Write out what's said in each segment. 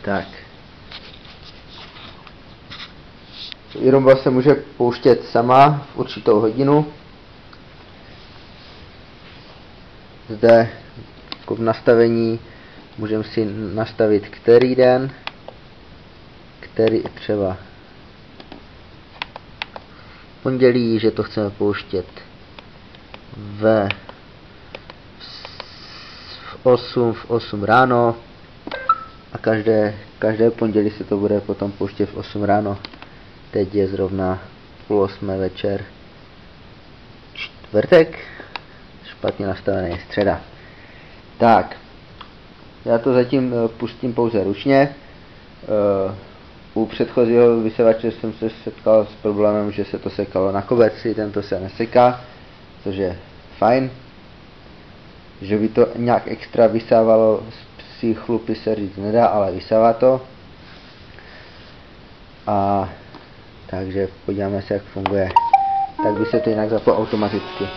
Tak. Výroba se může pouštět sama v určitou hodinu. Zde jako v nastavení můžeme si nastavit který den, který třeba pondělí, že to chceme pouštět v 8 ráno a každé pondělí se to bude potom pouštět v 8 ráno. Teď je zrovna 7:30 večer. Čtvrtek, špatně nastavený je středa. Tak, já to zatím pustím pouze ručně. U předchozího vysavače jsem se setkal s problémem, že se to sekalo na koberci, tento se neseká, což je fajn. Že by to nějak extra vysávalo z psí chlupy se říct nedá, ale vysává to. A takže podíváme se, jak funguje. Tak by se to jinak zaplo automaticky.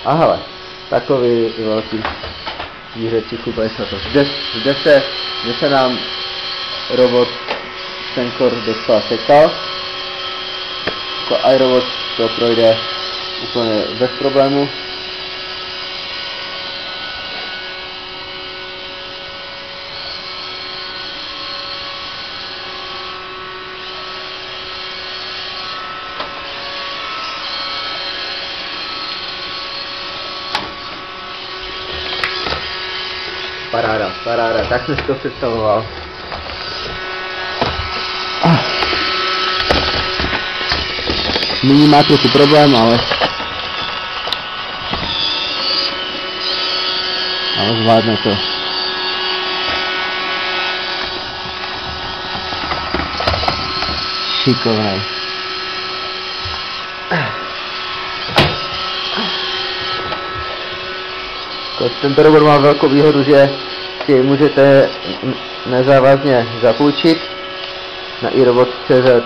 A hele, takový velký zvířecí chlup. Zde se nám robot Senkor docela sekal. Jako iRobot to projde úplně bez problému. Paráda, tak jsem si to představoval. Nyní má trochu problém, ale zvládne to. Šikovnej. Tento robot má velkou výhodu, že si můžete nezávazně zapůjčit. Na iRobot.cz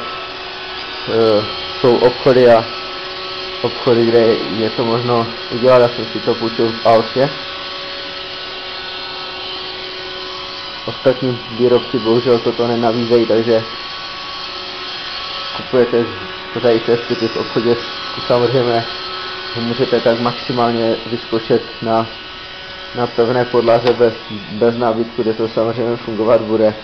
jsou obchody, kde je to možno udělat. Já jsem si to půjčil v Alfě. Ostatní výrobci bohužel toto nenabízejí, takže kupujete pořádíte si v obchodě, samozřejmě můžete tak maximálně vyzkoušet na pevné podlaze bez nábytku, kde to samozřejmě fungovat bude.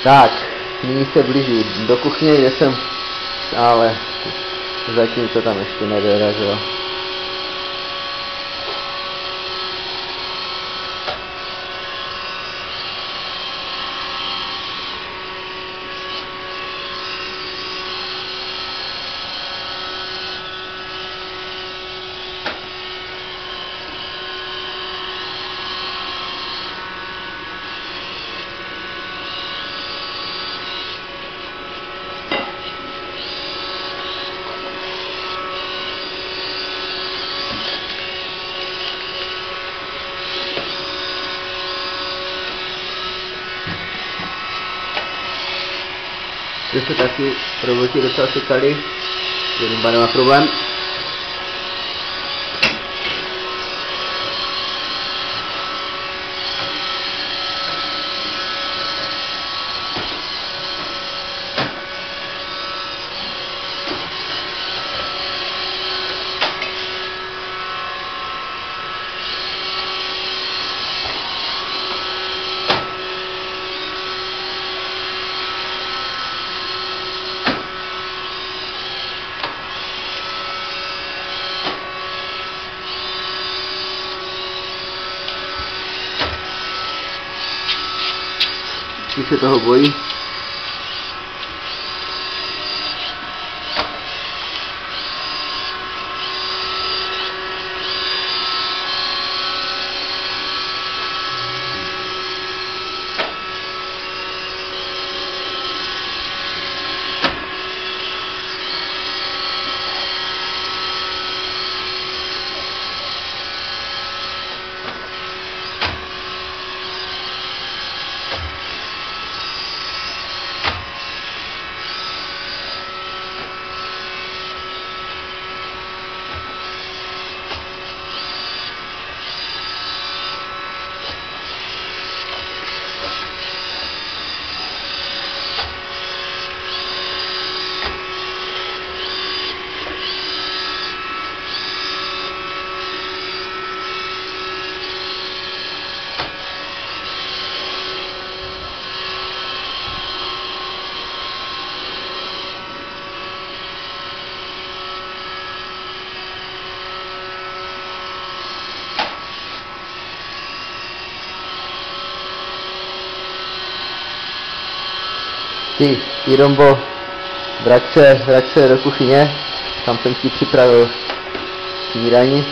Tak, nyní se blíží do kuchyně, kde jsem, ale zatím to tam ještě nedorazilo. Kde se taky roboti docela sekali, jenom nemá problém. Když se toho bojí. Ty, Rombo, vrať se do kuchyně, tam jsem ti připravil snídani.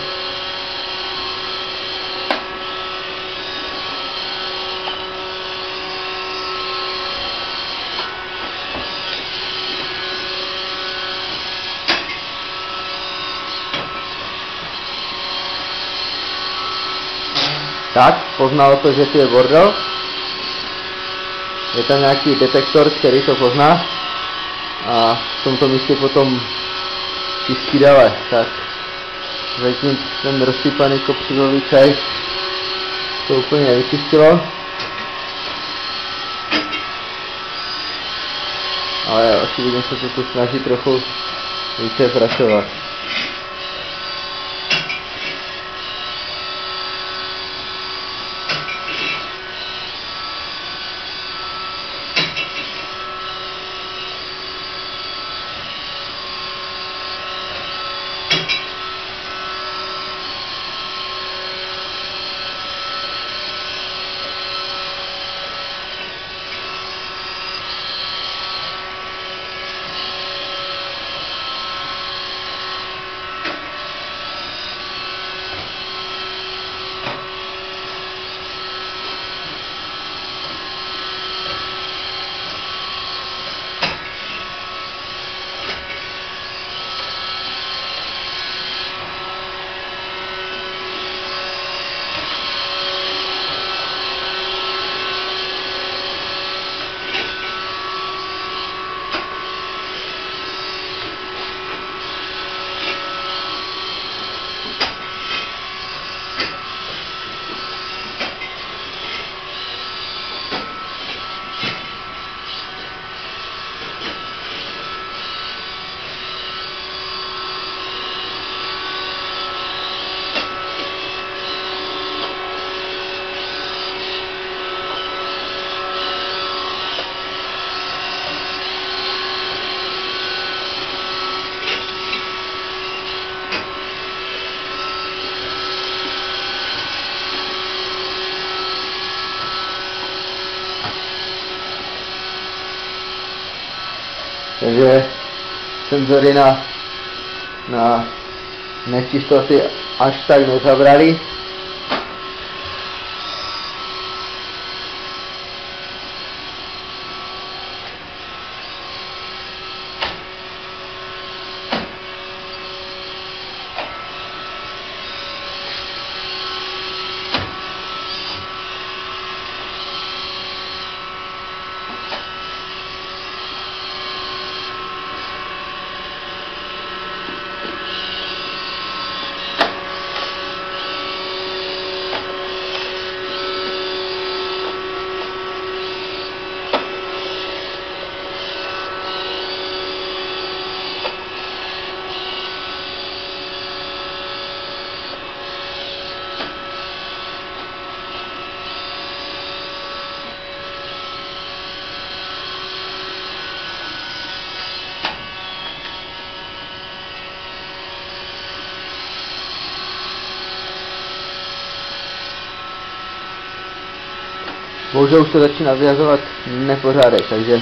Tak, poznalo to, že tu je bordel. Je tam nějaký detektor, který to pozná. A v tomto místě potom čistí dále. Tak, zatím ten rozsypaný kopřivový čaj to úplně vyčistilo. Ale očividně se to tu snaží trochu více pracovat. Takže senzory na nečistoty až tak nezabrali. Bohužel už to začíná vyjazovat nepořádek, takže